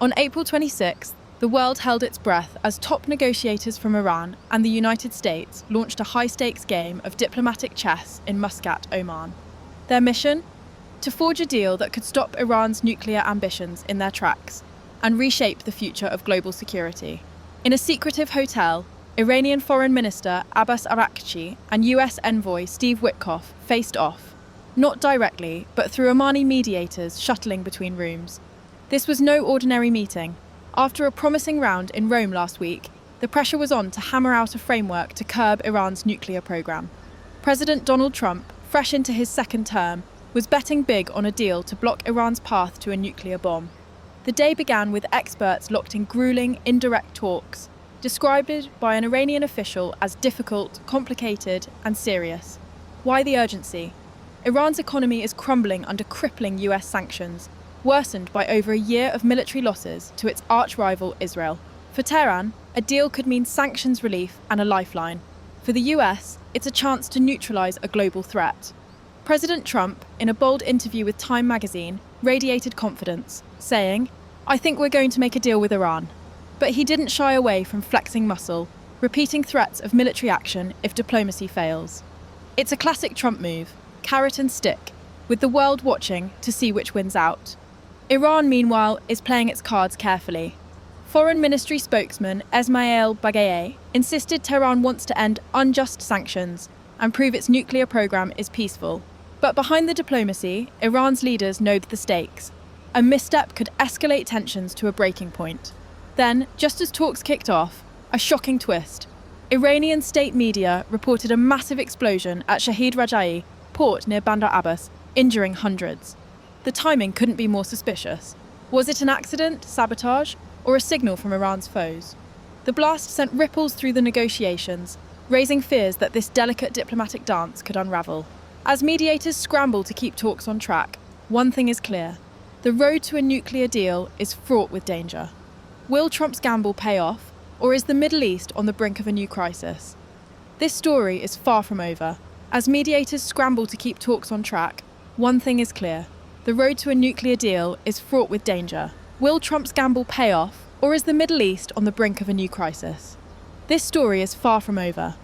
On April 26th, the world held its breath as top negotiators from Iran and the United States launched a high-stakes game of diplomatic chess in Muscat, Oman. Their mission? To forge a deal that could stop Iran's nuclear ambitions in their tracks and reshape the future of global security. In a secretive hotel, Iranian Foreign Minister Abbas Araghchi and U.S. Envoy Steve Witkoff faced off, not directly, but through Omani mediators shuttling between rooms. This was no ordinary meeting. After a promising round in Rome last week, the pressure was on to hammer out a framework to curb Iran's nuclear program. President Donald Trump, fresh into his second term, was betting big on a deal to block Iran's path to a nuclear bomb. The day began with experts locked in grueling, indirect talks, described by an Iranian official as difficult, complicated, and serious. Why the urgency? Iran's economy is crumbling under crippling US sanctions, worsened by over a year of military losses to its arch-rival Israel. For Tehran, a deal could mean sanctions relief and a lifeline. For the US, it's a chance to neutralize a global threat. President Trump, in a bold interview with Time magazine, radiated confidence, saying, "I think we're going to make a deal with Iran." But he didn't shy away from flexing muscle, repeating threats of military action if diplomacy fails. It's a classic Trump move, carrot and stick, with the world watching to see which wins out. Iran, meanwhile, is playing its cards carefully. Foreign Ministry spokesman Esmail Baghaei insisted Tehran wants to end unjust sanctions and prove its nuclear program is peaceful. But behind the diplomacy, Iran's leaders know the stakes. A misstep could escalate tensions to a breaking point. Then, just as talks kicked off, a shocking twist. Iranian state media reported a massive explosion at Shahid Raja'i port near Bandar Abbas, injuring hundreds. The timing couldn't be more suspicious. Was it an accident, sabotage, or a signal from Iran's foes? The blast sent ripples through the negotiations, raising fears that this delicate diplomatic dance could unravel. As mediators scramble to keep talks on track, one thing is clear. The road to a nuclear deal is fraught with danger. Will Trump's gamble pay off, or is the Middle East on the brink of a new crisis? This story is far from over. As mediators scramble to keep talks on track, one thing is clear. The road to a nuclear deal is fraught with danger. Will Trump's gamble pay off, or is the Middle East on the brink of a new crisis? This story is far from over.